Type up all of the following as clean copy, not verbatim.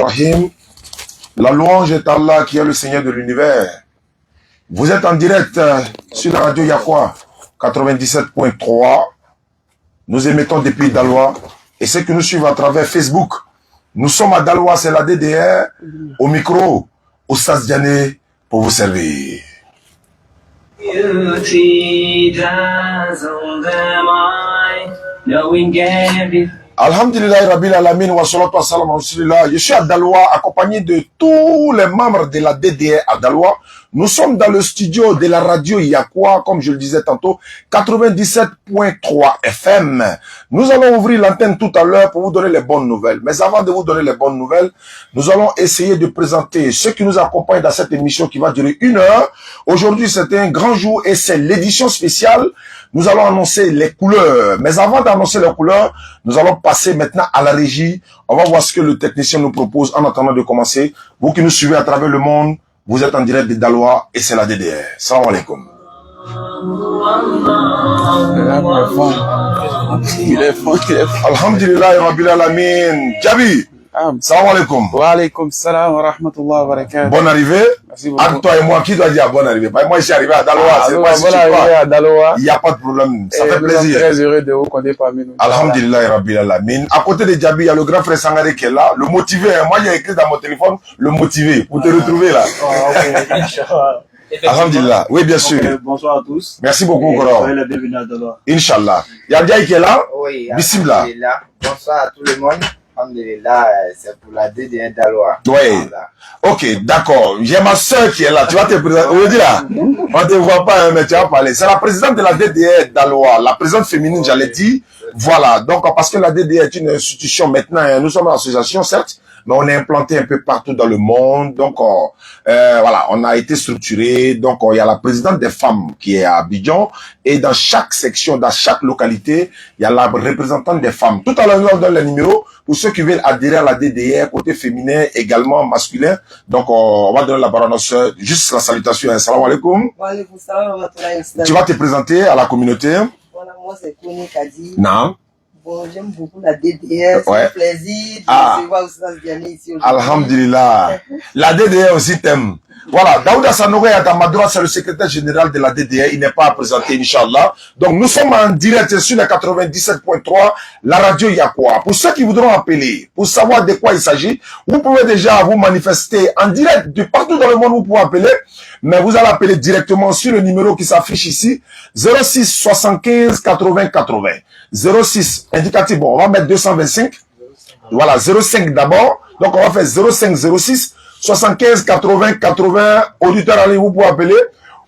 Rahim. La louange est Allah qui est le Seigneur de l'univers. Vous êtes en direct sur la radio Yakwa 97.3. Nous émettons depuis Daloa. Et ceux qui nous suivent à travers Facebook, nous sommes à Daloa, c'est la DDR. Au micro, Oustaz Diané pour vous servir. Alhamdulillah Rabbil Alamin wa salatu wa salam wa rasulillah. Je suis à Daloa accompagné de tous les membres de la DDR à Daloa. Nous sommes dans le studio de la radio Yakwa, comme je le disais tantôt, 97.3 FM. Nous allons ouvrir l'antenne tout à l'heure pour vous donner les bonnes nouvelles. Mais avant de vous donner les bonnes nouvelles, nous allons essayer de présenter ceux qui nous accompagnent dans cette émission qui va durer 1 heure. Aujourd'hui, c'est un grand jour et c'est l'édition spéciale. Nous allons annoncer les couleurs. Mais avant d'annoncer les couleurs, nous allons passer maintenant à la régie. On va voir ce que le technicien nous propose en attendant de commencer. Vous qui nous suivez à travers le monde, vous êtes en direct de Daloa et c'est la DDR. Salam alaikum. Il est fort. Alhamdulillah Rabbil Alamin. Jabi. Salam alaikum. Wa alaikum salam wa rahmatullah wa barakatuh. Bonne arrivée. Merci beaucoup. Entre toi et moi, qui doit dire bonne arrivée? Moi, je suis arrivé à Daloa. C'est pas si bonne arrivée à Daloa. Il n'y a pas de problème. Ça fait nous plaisir. sommes très heureux de vous connaître parmi nous. Alhamdulillah Rabbil Alamin. À côté de Djabi, il y a le grand frère Sangare qui est là. Le motivé. Moi, j'ai écrit dans mon téléphone le motivé pour te retrouver là. Alhamdulillah. Oui, bien sûr. Bonsoir à tous. Merci beaucoup, Goro. Soyez les bienvenus à Daloa. Inch'Allah. Il y a Diaye qui est là. Oui. Bismillah. Alhamdulillah. Bonsoir à tout le monde. Alhamdulillah, c'est pour la DDR Daloa. Oui. Ok, d'accord. J'ai ma soeur qui est là. Tu vas te présenter. On dit là. On ne te voit pas, hein, mais tu vas parler. C'est la présidente de la DDR Daloa. La présidente féminine, j'allais dire. Voilà. Donc, parce que la DDR est une institution maintenant, hein, nous sommes une association, certes, mais on est implanté un peu partout dans le monde. Donc, voilà, on a été structuré. Donc, il y a la présidente des femmes qui est à Abidjan. Et dans chaque section, dans chaque localité, il y a la représentante des femmes. Tout à l'heure, on donne les numéros pour ceux qui veulent adhérer à la DDR, côté féminin, également masculin. Donc, on va donner la parole à notre soeur. Juste la salutation. Assalamu alaikum. Wa alaikum salam wa rahmatullah. Tu vas te présenter à la communauté. Voilà, moi c'est Kone Kadi. Non. Bon, j'aime beaucoup la DDR, c'est un plaisir de recevoir Oustaz Diané ici aujourd'hui. Alhamdulillah. La DDR aussi t'aime. Voilà, Daouda Sanogo est à ma droite, c'est le secrétaire général de la DDR. Il n'est pas à présenter, Inch'Allah. Donc, nous sommes en direct sur la 97.3, la radio Yakwa. Pour ceux qui voudront appeler, pour savoir de quoi il s'agit, vous pouvez déjà vous manifester en direct de partout dans le monde, vous pouvez appeler. Mais vous allez appeler directement sur le numéro qui s'affiche ici, 06 75 80 80. 06, indicatif, bon, on va mettre 225. Voilà, 05 d'abord. Donc, on va faire 05 06 75 80 80. Auditeur en ligne, vous pouvez appeler.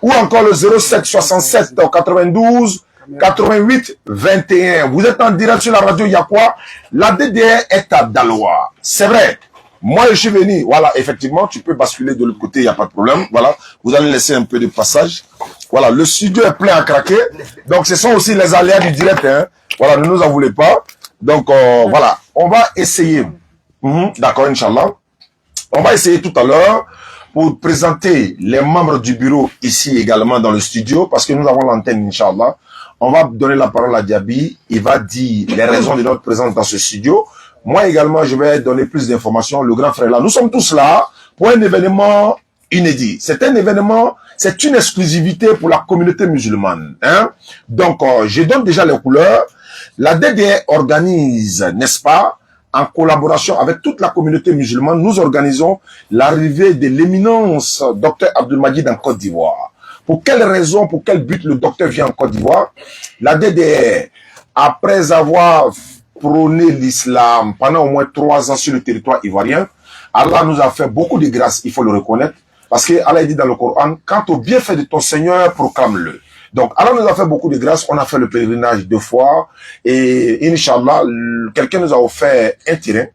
Ou encore le 07 67 92 88 21. Vous êtes en direct sur la radio Yakwa. La DDR est à Daloa. C'est vrai. Moi, je suis venu. Voilà, effectivement, tu peux basculer de l'autre côté, il n'y a pas de problème. Voilà, vous allez laisser un peu de passage. Voilà, le studio est plein à craquer. Donc, ce sont aussi les aléas du direct. Hein. Voilà, ne nous en voulez pas. Donc, voilà, on va essayer. D'accord, Inch'Allah. On va essayer tout à l'heure pour présenter les membres du bureau ici également dans le studio parce que nous avons l'antenne, Inch'Allah. On va donner la parole à Diaby. Il va dire les raisons de notre présence dans ce studio. Moi également, je vais donner plus d'informations. Le grand frère là. Nous sommes tous là pour un événement inédit. C'est un événement, c'est une exclusivité pour la communauté musulmane. Hein? Donc, je donne déjà les couleurs. La DDR organise, n'est-ce pas, en collaboration avec toute la communauté musulmane, nous organisons l'arrivée de l'éminence Dr Abdelmajid en Côte d'Ivoire. Pour quelle raison, pour quel but le docteur vient en Côte d'Ivoire? La DDR, après avoir prôné l'islam pendant au moins 3 ans sur le territoire ivoirien, Allah nous a fait beaucoup de grâces, il faut le reconnaître, parce que Allah dit dans le Coran, quant au bienfait de ton Seigneur, proclame-le. Donc, Allah nous a fait beaucoup de grâces. On a fait le pèlerinage 2 fois. Et, Inch'Allah, quelqu'un nous a offert un terrain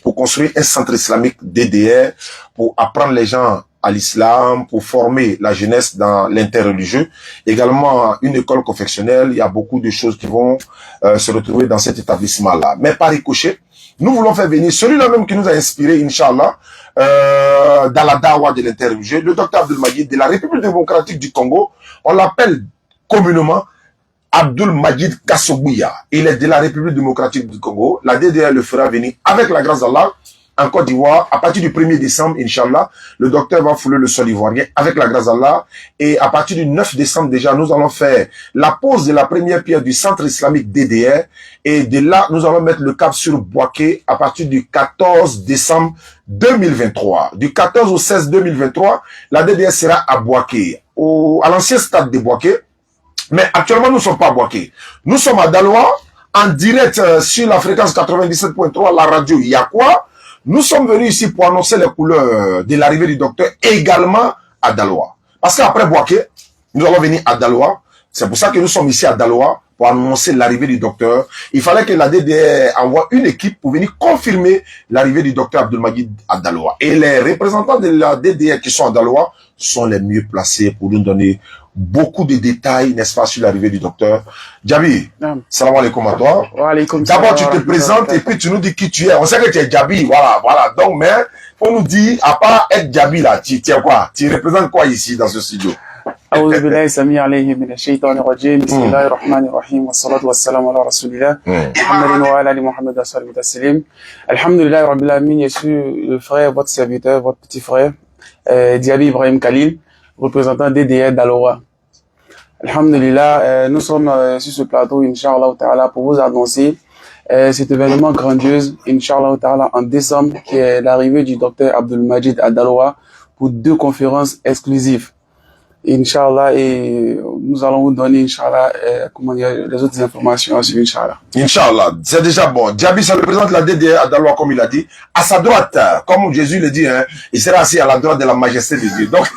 pour construire un centre islamique DDR, pour apprendre les gens à l'islam, pour former la jeunesse dans l'interreligieux. Également, une école confessionnelle. Il y a beaucoup de choses qui vont se retrouver dans cet établissement-là. Mais par ricochet, nous voulons faire venir celui-là même qui nous a inspiré, Inch'Allah, dans la dawa de l'interreligieux, le docteur Abdelmajid de la République démocratique du Congo. On l'appelle communément Abdelmajid Kassogbouya. Il est de la République démocratique du Congo. La DDR le fera venir avec la grâce d'Allah en Côte d'Ivoire. À partir du 1er décembre, Inch'Allah, le docteur va fouler le sol ivoirien avec la grâce d'Allah. Et à partir du 9 décembre déjà, nous allons faire la pose de la première pierre du centre islamique DDR. Et de là, nous allons mettre le cap sur Boaké à partir du 14 décembre 2023. Du 14 au 16 2023, la DDR sera à Boaké, à l'ancien stade de Boaké. Mais actuellement, nous ne sommes pas à Boaké. Nous sommes à Daloa, en direct sur la fréquence 97.3, la radio Yakwa. Nous sommes venus ici pour annoncer les couleurs de l'arrivée du docteur également à Daloa. Parce qu'après Boaké, nous allons venir à Daloa. C'est pour ça que nous sommes ici à Daloa pour annoncer l'arrivée du docteur. Il fallait que la DDR envoie une équipe pour venir confirmer l'arrivée du docteur Abdelmajid à Daloa. Et les représentants de la DDR qui sont à Daloa sont les mieux placés pour nous donner beaucoup de détails, n'est-ce pas, sur l'arrivée du docteur. Djabi, salam alaikum à toi. D'abord, tu te présentes et puis tu nous dis qui tu es. On sait que tu es Djabi, voilà. Donc, mais, faut nous dire, à part être Djabi là, tu es quoi? Tu représentes quoi ici dans ce studio? أعوذ بالله السميع العليم من الشيطان الرجيم بسم الله الرحمن الرحيم والصلاة والسلام على رسول الله محمد وعلى آله محمد وصحبه وسلم الحمد لله رب العالمين. Je suis le frère, votre serviteur, votre petit frère Diaby Ibrahim Khalil, représentant DDR d'Aloa. Alhamdulillah, nous sommes sur ce plateau, Inch'Allah Ta'ala, pour vous annoncer cet événement grandiose, Inch'Allah Ta'ala, en décembre, qui est l'arrivée du docteur Abdelmajid à Daloa pour 2 conférences exclusives. Inch'Allah, et nous allons vous donner, Inch'Allah, les autres informations sur Inch'Allah. Inch'Allah, c'est déjà bon. Djabi, ça représente la DDR à Daloa, comme il a dit. À sa droite, comme Jésus le dit, hein, il sera assis à la droite de la majesté de Dieu. Donc,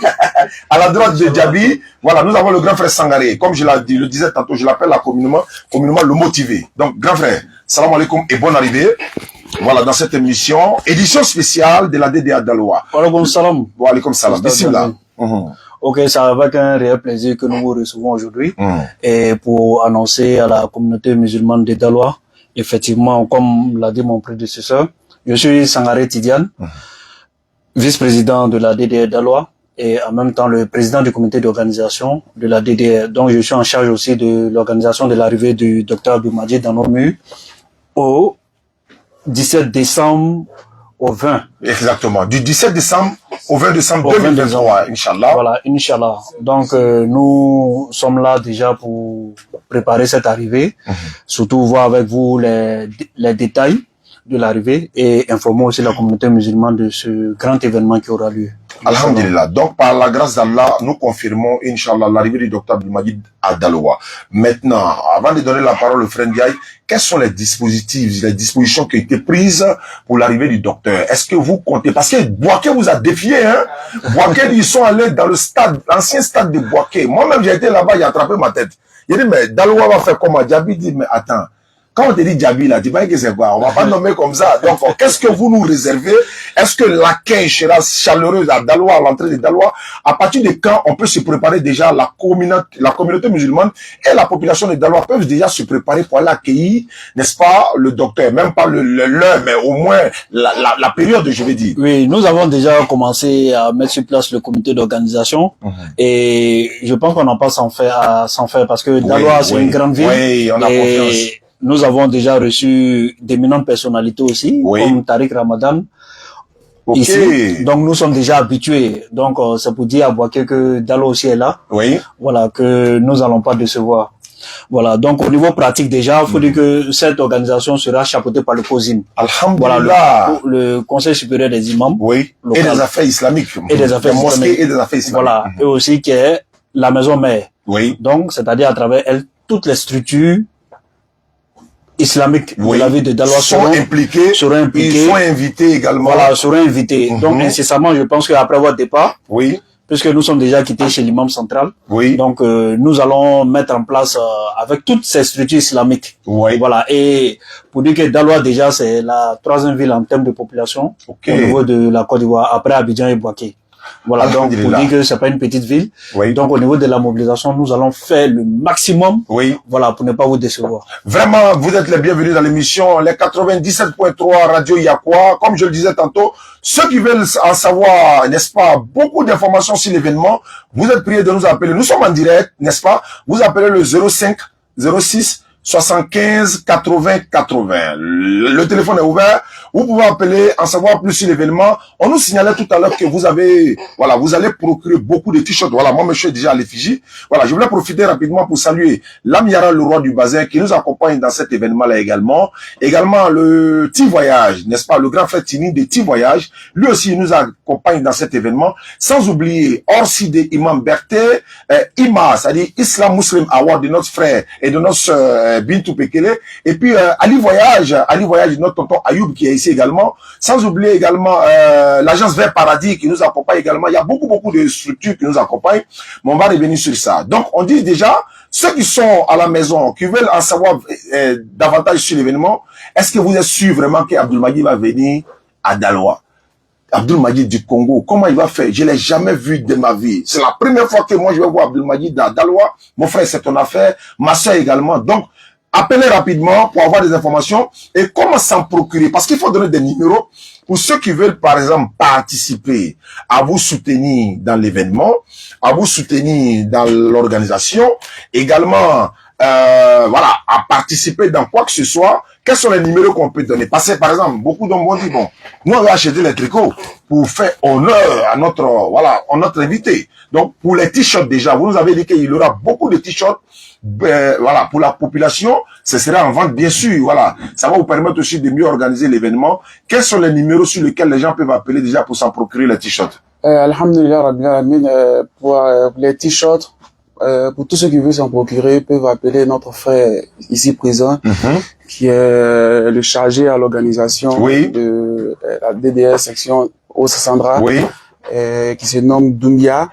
à la droite de Djabi, voilà, nous avons le grand frère Sangaré. Comme je le disais tantôt, je l'appelle communément le motivé. Donc, grand frère, salam alaikum et bonne arrivée. Voilà, dans cette émission, édition spéciale de la DDR à Daloa. Wa alaikum salam. Wa alaikum salam. Bismillah. Ok, c'est avec un réel plaisir que nous vous recevons aujourd'hui et pour annoncer à la communauté musulmane de Daloa, effectivement, comme l'a dit mon prédécesseur, je suis Sangaré Tidiane, vice-président de la DDR Daloa et en même temps le président du comité d'organisation de la DDR. Donc je suis en charge aussi de l'organisation de l'arrivée du docteur Abdelmajid dans nos murs au 17 décembre au 20. Exactement. Du 17 décembre au 20 décembre 2023, Inch'Allah. Voilà, Inch'Allah. Donc, nous sommes là déjà pour préparer cette arrivée. Surtout voir avec vous les détails de l'arrivée et informer aussi la communauté musulmane de ce grand événement qui aura lieu. Alhamdulillah. Donc, par la grâce d'Allah, nous confirmons, Inch'Allah, l'arrivée du docteur Abdelmajid à Daloa. Maintenant, avant de donner la parole au frère Ndiaye, quels sont les dispositions qui ont été prises pour l'arrivée du docteur? Est-ce que vous comptez? Parce que Boaké vous a défié, hein? Boaké, ils sont allés dans le stade, l'ancien stade de Boaké. Moi-même, j'ai été là-bas, j'ai attrapé ma tête. Il dit, mais Daloa va faire comment? Djabi dit, mais attends. Quand on te dit Djabi là, tu vois que c'est quoi? On va pas nommer comme ça. Donc, qu'est-ce que vous nous réservez? Est-ce que l'accueil sera chaleureux à Daloa, à l'entrée de Daloa? À partir de quand on peut se préparer déjà, la communauté musulmane et la population de Daloa peuvent déjà se préparer pour aller accueillir, n'est-ce pas, le docteur? Même pas l'heure, mais au moins la période, je vais dire. Oui, nous avons déjà commencé à mettre sur place le comité d'organisation et je pense qu'on n'a pas sans faire parce que Daloa, c'est une grande ville. Oui, on a confiance. Nous avons déjà reçu d'éminentes personnalités aussi, comme Tariq Ramadan, ici. Donc, nous sommes déjà habitués. Donc, c'est pour dire à Boaké que Dalo aussi est là. Oui. Voilà, que nous allons pas décevoir. Voilà. Donc, au niveau pratique, déjà, il faut dire que cette organisation sera chapeautée par le COSIM. Alhamdulillah. Voilà, le Conseil supérieur des imams. Oui. Local. Et des affaires islamiques. Et des affaires islamiques. Mosquées et des affaires islamiques. Voilà. Et aussi qui est la maison mère. Oui. Donc, c'est-à-dire à travers elle, toutes les structures islamiques de la ville de Daloa seront impliqués. Ils sont invités également. Voilà, seront invités. Donc, incessamment, je pense qu'après votre départ, puisque nous sommes déjà quittés chez l'imam central, donc nous allons mettre en place avec toutes ces structures islamiques. Voilà. Et pour dire que Daloa, déjà, c'est la 3e ville en termes de population au niveau de la Côte d'Ivoire, après Abidjan et Boaké. Voilà, donc pour dire que c'est pas une petite ville. Donc au niveau de la mobilisation, nous allons faire le maximum. Voilà, pour ne pas vous décevoir. Vraiment, vous êtes les bienvenus dans l'émission, les 97.3 Radio Yakwa. Comme je le disais tantôt, ceux qui veulent en savoir, n'est-ce pas, beaucoup d'informations sur l'événement, vous êtes priés de nous appeler. Nous sommes en direct, n'est-ce pas? Vous appelez le 05 06 75 80 80. Le téléphone est ouvert. Vous pouvez appeler, en savoir plus sur l'événement. On nous signalait tout à l'heure que vous avez, voilà, vous allez procurer beaucoup de t-shirts. Voilà, moi, monsieur est déjà à l'effigie. Voilà, je voulais profiter rapidement pour saluer Lamiara, le roi du bazin, qui nous accompagne dans cet événement-là également. Également, le Petit Voyage, n'est-ce pas, le grand frère Tini de Petit Voyage. Lui aussi, il nous accompagne dans cet événement. Sans oublier Orside Imam Berthe, IMA, c'est-à-dire Islam Muslim Award de notre frère et de notre sœur Bintou Pekele. Et puis, Ali Voyage, notre tonton Ayoub qui est ici également. Sans oublier également l'agence Vert Paradis qui nous accompagne également. Il y a beaucoup de structures qui nous accompagnent. Mais on va revenir sur ça. Donc, on dit déjà, ceux qui sont à la maison, qui veulent en savoir davantage sur l'événement, est-ce que vous êtes sûr vraiment qu'Abdoul Majid va venir à Daloa? Abdoul Majid du Congo, comment il va faire? Je l'ai jamais vu de ma vie. C'est la première fois que moi je vais voir Abdoul Majid à Daloa. Mon frère, c'est ton affaire. Ma soeur également. Donc, appelez rapidement pour avoir des informations et comment s'en procurer. Parce qu'il faut donner des numéros pour ceux qui veulent, par exemple, participer, à vous soutenir dans l'événement, à vous soutenir dans l'organisation, également, voilà, à participer dans quoi que ce soit. Quels sont les numéros qu'on peut donner? Parce que, par exemple, beaucoup d'hommes vont dire, bon, nous, on va acheter les tricots pour faire honneur à notre, voilà, à notre invité. Donc, pour les t-shirts déjà, vous nous avez dit qu'il y aura beaucoup de t-shirts, voilà, pour la population, ce sera en vente, bien sûr, voilà. Ça va vous permettre aussi de mieux organiser l'événement. Quels sont les numéros sur lesquels les gens peuvent appeler déjà pour s'en procurer les t-shirts? Alhamdulillah, Rabbil Alamin, pour les t-shirts, pour tous ceux qui veulent s'en procurer, peuvent appeler notre frère ici présent, qui est le chargé à l'organisation de la DDS section Ossandra, qui se nomme Doumbia,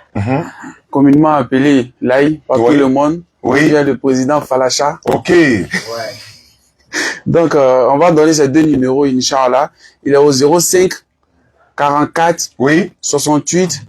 communément appelé Laï par tout le monde. Il y a le président Falacha. Donc, on va donner ces deux numéros, Inch'Allah. Il est au 05 44 68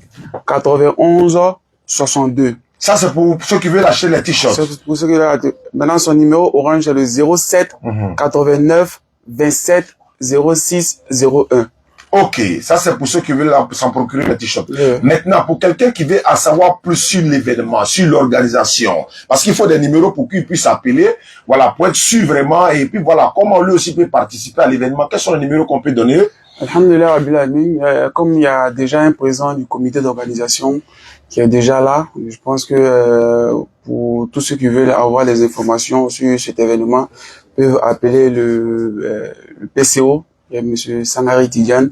91 62. Ça, c'est pour ceux qui veulent acheter les t-shirts. Pour ceux qui veulent acheter. Maintenant, son numéro orange est le 07 89 27 06 01. Ok, ça c'est pour ceux qui veulent s'en procurer les t-shirts. Maintenant, pour quelqu'un qui veut en savoir plus sur l'événement, sur l'organisation, parce qu'il faut des numéros pour qu'il puisse appeler, voilà, pour être sûr vraiment, et puis voilà, comment lui aussi peut participer à l'événement. Quels sont les numéros qu'on peut donner? Alhamdulillah, Rabbil Alamin, comme il y a déjà un président du comité d'organisation qui est déjà là, je pense que pour tous ceux qui veulent avoir les informations sur cet événement, peuvent appeler le PCO, il y a monsieur Sangari Tidiane,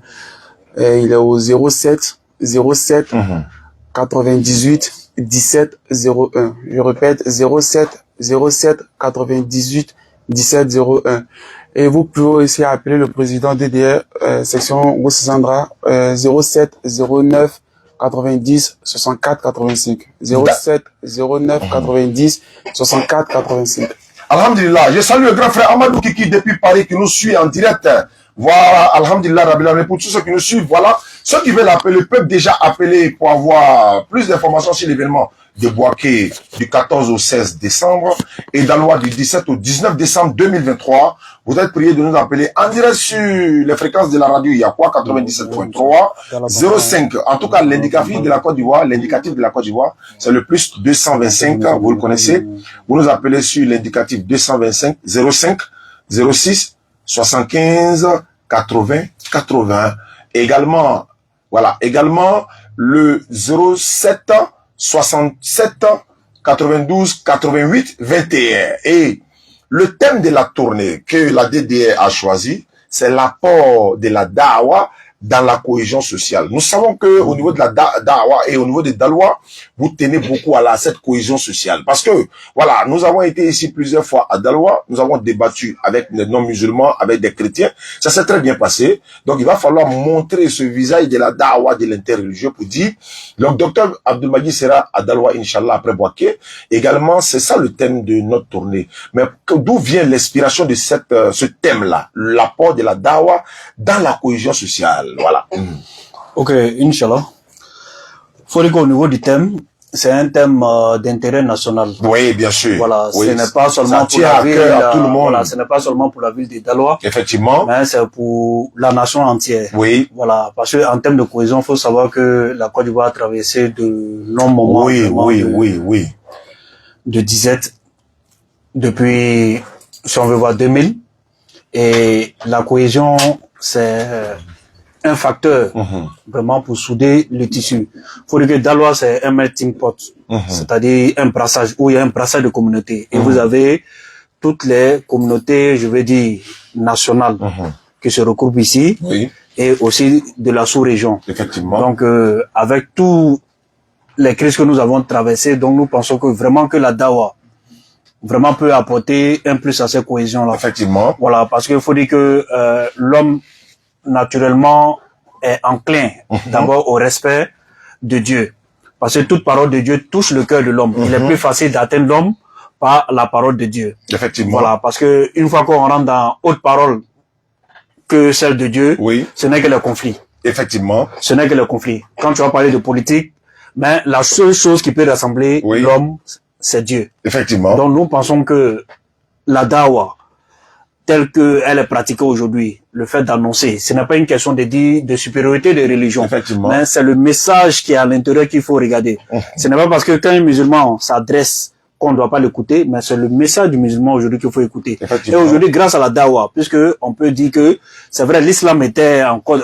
il est au 07 98 17 01. Je répète, 07 98 17 01. Et vous pouvez aussi appeler le président DDR, section Oussandra, 07 09 90 64 85. 07 09 90 64 85. Alhamdulillah, je salue le grand frère Amadou Kiki depuis Paris qui nous suit en direct. Voilà, Alhamdulillah, Rabbil Alamin, pour tous ceux qui nous suivent, voilà. Ceux qui veulent appeler peuvent déjà appeler pour avoir plus d'informations sur l'événement de Boaké du 14 au 16 décembre et d'Aloa du 17 au 19 décembre 2023. Vous êtes priés de nous appeler en direct sur les fréquences de la radio. Il y a quoi? 97.3, 05. En tout cas, l'indicatif de la Côte d'Ivoire, c'est le plus 225. Vous le connaissez. Vous nous appelez sur l'indicatif 225 05 06 75 80 80. Également, voilà, également le 07 67 92 88 21. Et le thème de la tournée que la DDR a choisi, c'est l'apport de la Dawa dans la cohésion sociale. Nous savons que au niveau de la Dawa et au niveau des Dalois, vous tenez beaucoup à cette cohésion sociale. Parce que, voilà, nous avons été ici plusieurs fois à Daloa, nous avons débattu avec les non-musulmans, avec des chrétiens. Ça s'est très bien passé. Donc, il va falloir montrer ce visage de la Dawa, de l'interreligieux pour dire, le docteur Abdoul Majid sera à Daloa, Inch'Allah, après Boaké. Également, c'est ça le thème de notre tournée. Mais d'où vient l'inspiration de ce thème-là? L'apport de la Dawa dans la cohésion sociale. Voilà. Ok, Inch'Allah. Faut dire qu'au niveau du thème, c'est un thème d'intérêt national. Oui, bien sûr. Voilà, oui, ce n'est pas seulement pour la ville, tout le monde. Voilà, ce n'est pas seulement pour la ville de Daloa. Effectivement. Mais c'est pour la nation entière. Oui. Voilà, parce que en termes de cohésion, il faut savoir que la Côte d'Ivoire a traversé de longs moments. Oui. De disette depuis si on veut voir 2000. Et la cohésion, c'est un facteur vraiment pour souder le tissu. Il faut dire que Daloa, c'est un melting pot, c'est-à-dire un brassage, où il y a un brassage de communautés. Et vous avez toutes les communautés, je veux dire, nationales, qui se regroupent ici, et aussi de la sous-région. Effectivement. Donc, avec tous les crises que nous avons traversées, donc nous pensons que vraiment que la Dawa vraiment peut apporter un plus à cette cohésion-là. Effectivement. Voilà, parce qu'il faut dire que l'homme, naturellement, est enclin d'abord au respect de Dieu. Parce que toute parole de Dieu touche le cœur de l'homme. Il est plus facile d'atteindre l'homme par la parole de Dieu. Effectivement. Voilà, parce que une fois qu'on rentre dans autre parole que celle de Dieu, ce n'est que le conflit. Effectivement. Ce n'est que le conflit. Quand tu vas parler de politique, mais la seule chose qui peut rassembler l'homme, c'est Dieu. Effectivement. Donc nous pensons que la dawa, telle qu'elle est pratiquée aujourd'hui, le fait d'annoncer, ce n'est pas une question de dire de supériorité de religion, mais c'est le message qui est à l'intérieur qu'il faut regarder. Ce n'est pas parce que quand un musulman s'adresse qu'on ne doit pas l'écouter, mais c'est le message du musulman aujourd'hui qu'il faut écouter. Et aujourd'hui, grâce à la dawa, puisque on peut dire que c'est vrai, l'islam était encore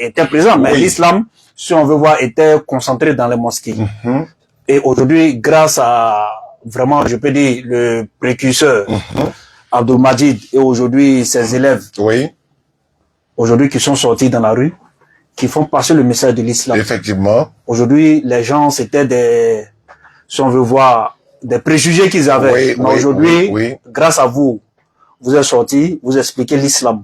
était présent, mais l'islam, si on veut voir, était concentré dans les mosquées. Et aujourd'hui, grâce à vraiment, je peux dire, le précurseur Abdul Majid et aujourd'hui ses élèves, aujourd'hui qui sont sortis dans la rue, qui font passer le message de l'islam. Effectivement. Aujourd'hui, les gens, c'était des, si on veut voir, des préjugés qu'ils avaient. Mais aujourd'hui, grâce à vous, vous êtes sortis, vous expliquez l'islam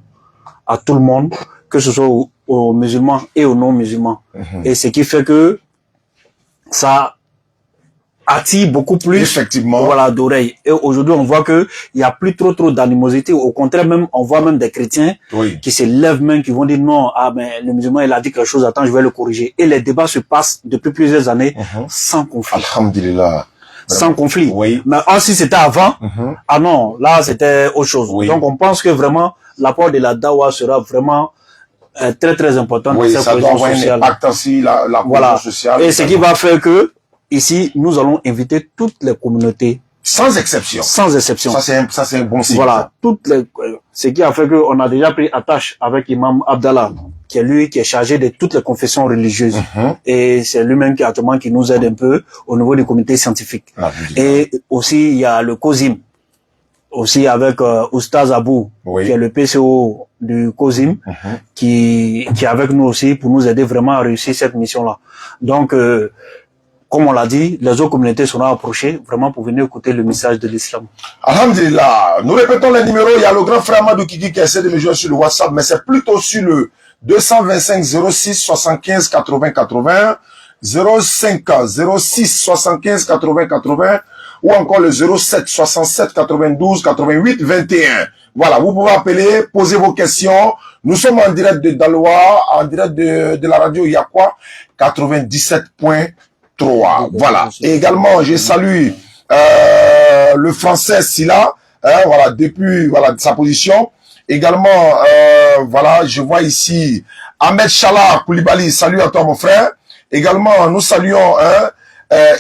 à tout le monde, que ce soit aux musulmans et aux non-musulmans. Et ce qui fait que ça attire beaucoup plus voilà, d'oreilles. Et aujourd'hui, on voit que il y a plus trop d'animosité. Au contraire, même, on voit même des chrétiens qui se lèvent même, qui vont dire non, ah, mais le musulman, il a dit quelque chose, attends, je vais le corriger. Et les débats se passent depuis plusieurs années sans conflit. Alhamdulillah. Sans conflit. Mais si c'était avant, ah non, là, c'était autre chose. Donc, on pense que vraiment, l'apport de la dawa sera vraiment très important dans cette cohésion sociale. Un impact aussi, la cohésion sociale. Et ce qui va faire que, ici, nous allons inviter toutes les communautés. Sans exception. Sans exception. Ça, c'est un bon signe. Voilà. Ce qui a fait qu'on a déjà pris attache avec Imam Abdallah, qui est lui qui est chargé de toutes les confessions religieuses. Et c'est lui-même qui nous aide un peu au niveau du comité scientifique. Et aussi, il y a le COSIM. Aussi avec Oustaz Abou, qui est le PCO du COSIM, qui est avec nous aussi pour nous aider vraiment à réussir cette mission-là. Donc, comme on l'a dit, les autres communautés seront approchées vraiment pour venir écouter le message de l'islam. Alhamdulillah. Nous répétons les numéros. Il y a le grand frère Amadou Kiki qui essaie de me joindre sur le WhatsApp, mais c'est plutôt sur le 225 06 75 80 80, 05 06 75 80 80, ou encore le 07 67 92 88 21. Voilà, vous pouvez appeler, poser vos questions. Nous sommes en direct de Daloa, en direct de la radio Yakwa 97.3. Voilà. Et également, je salue le français Silla, voilà, depuis sa position. Également, voilà, je vois ici Ahmed Chala Koulibaly. Salut à toi, mon frère. Également, nous saluons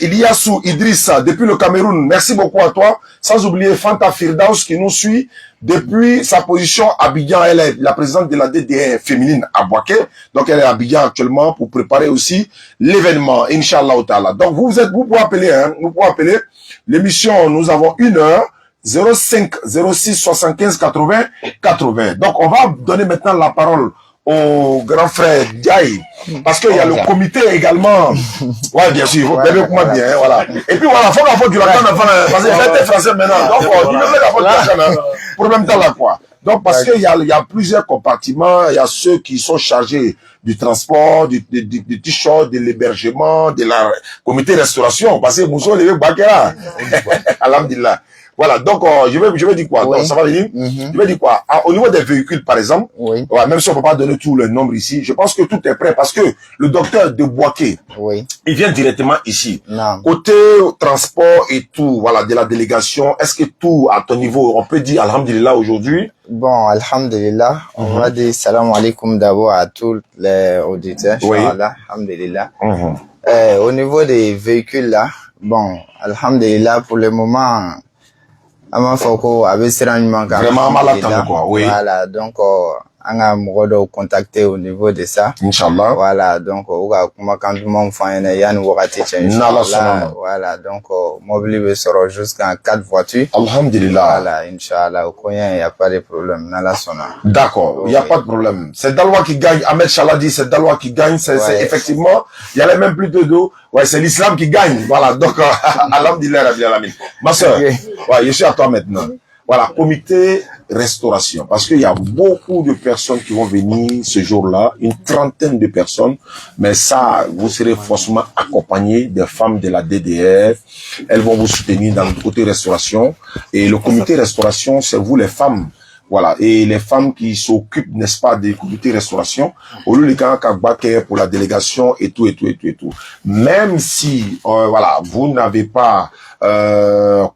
Iliassou Idrissa depuis le Cameroun. Merci beaucoup à toi. Sans oublier Fanta Firdaus qui nous suit depuis sa position à Abidjan. Elle est la présidente de la DDR féminine à Boaké. Donc, elle est à Abidjan actuellement pour préparer aussi l'événement, Inch'Allah Ta'ala. Donc, vous pouvez appeler, vous pouvez appeler. L'émission, nous avons 1 heure. 05 06 75 80 80. Donc, on va donner maintenant la parole au grand frère Diaye, parce qu'il y a le comité également. Ouais, bien sûr, vous bébé comment bien, voilà. Et puis voilà, faut la faute du lacan, parce que j'étais français maintenant. Donc, il me fait la faute du lacan, pour le même temps là, quoi. Donc, parce qu'il y a plusieurs compartiments, il y a ceux qui sont chargés du transport, du t-shirt, de l'hébergement, de la comité restauration, parce que Mousso, les Bakera. Alhamdulillah. Voilà, donc je vais dire quoi, donc, ça va venir. Je vais dire quoi, au niveau des véhicules par exemple, ouais, même si on ne peut pas donner tout le nombre ici, je pense que tout est prêt parce que le docteur de Boaké, il vient directement ici. Côté transport et tout, voilà, de la délégation, est-ce que tout à ton niveau, on peut dire alhamdulillah aujourd'hui? Bon, alhamdulillah, on va dire salam alaikum d'abord à tous les auditeurs, alhamdulillah. Au niveau des véhicules là, bon, alhamdulillah, pour le moment, ama foko abe sira ɲuman kan vraiment mala tan quoi oui voilà donc an ka mɔgɔ dɔw contacter au niveau de ça inchallah voilà donc u ka kumakan dumanw fɔ an ɲɛna yanni wagati cɛ inchallah voilà donc mobili bɛ sɔrɔ jusqu'en 4 voitures alhamdulillah voilà inchallah au coin il y a pas de problème n'ala sɔnna d'accord il y a pas de problème c'est Daloa qui gagne Ahmed Chala dit c'est Daloa qui gagne c'est effectivement il y a même plus de dos ouais c'est l'islam qui gagne voilà donc alhamdulillah rabbil alamin ma sœur ouais je suis à toi maintenant. Voilà, comité restauration. Parce qu'il y a beaucoup de personnes qui vont venir ce jour-là, une trentaine de personnes. Mais ça, vous serez forcément accompagné des femmes de la DDR. Elles vont vous soutenir dans le côté restauration. Et le comité restauration, c'est vous les femmes. Voilà, et les femmes qui s'occupent, n'est-ce pas, des comités restauration, au lieu de pour la délégation et tout. Même si, voilà, vous n'avez pas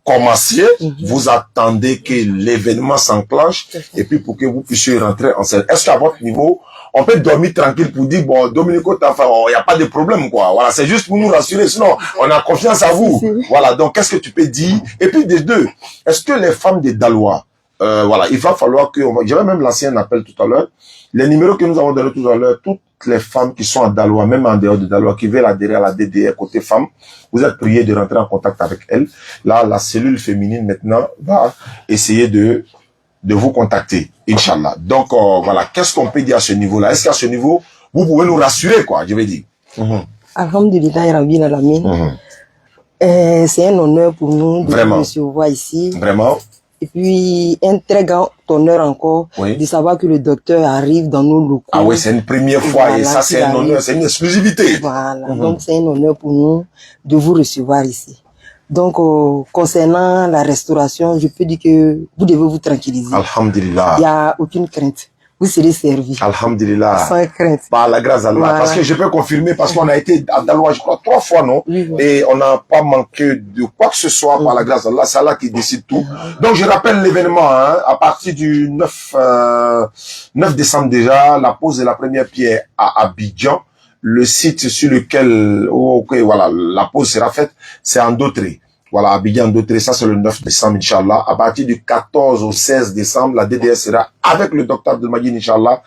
commencé, vous attendez que l'événement s'enclenche et puis pour que vous puissiez rentrer en scène. Est-ce qu'à votre niveau, on peut dormir tranquille pour dire, bon, Dominico, il n'y a pas de problème, quoi. Voilà, c'est juste pour nous rassurer, sinon, on a confiance à vous. Voilà, donc, qu'est-ce que tu peux dire? Et puis, des deux, est-ce que les femmes des Dalois, voilà, il va falloir que, j'avais même lancé un appel tout à l'heure, les numéros que nous avons donnés tout à l'heure, toutes les femmes qui sont à Daloa, même en dehors de Daloa, qui veulent adhérer à la DDR côté femmes, vous êtes priés de rentrer en contact avec elles. Là, la cellule féminine maintenant va essayer de vous contacter, Inch'Allah. Donc, voilà, qu'est-ce qu'on peut dire à ce niveau-là? Est-ce qu'à ce niveau, vous pouvez nous rassurer, quoi, je vais dire. Alhamdulillah, Rabbil Alamin. C'est un honneur pour nous de vous recevoir ici. Vraiment. Et puis, un très grand honneur encore de savoir que le docteur arrive dans nos locaux. Ah oui, c'est une première fois et ça, c'est un honneur, c'est une exclusivité. Voilà, donc c'est un honneur pour nous de vous recevoir ici. Donc, concernant la restauration, je peux dire que vous devez vous tranquilliser. Alhamdulillah. Il n'y a aucune crainte. Vous serez servi. Alhamdulillah. Sans crainte. Par la grâce d'Allah. Voilà. Parce que je peux confirmer, parce qu'on a été à Daloa, je crois, 3 fois, non? Et on n'a pas manqué de quoi que ce soit par la grâce d'Allah. C'est Allah qui décide tout. Donc, je rappelle l'événement, hein, à partir du 9 décembre déjà, la pose de la première pierre à Abidjan. Le site sur lequel, voilà, la pose sera faite, c'est en Dautré. Voilà, Abidjan Dautré, ça c'est le 9 décembre, Inch'Allah. À partir du 14 au 16 décembre, la DDR sera avec le docteur Abdelmajid, Inch'Allah,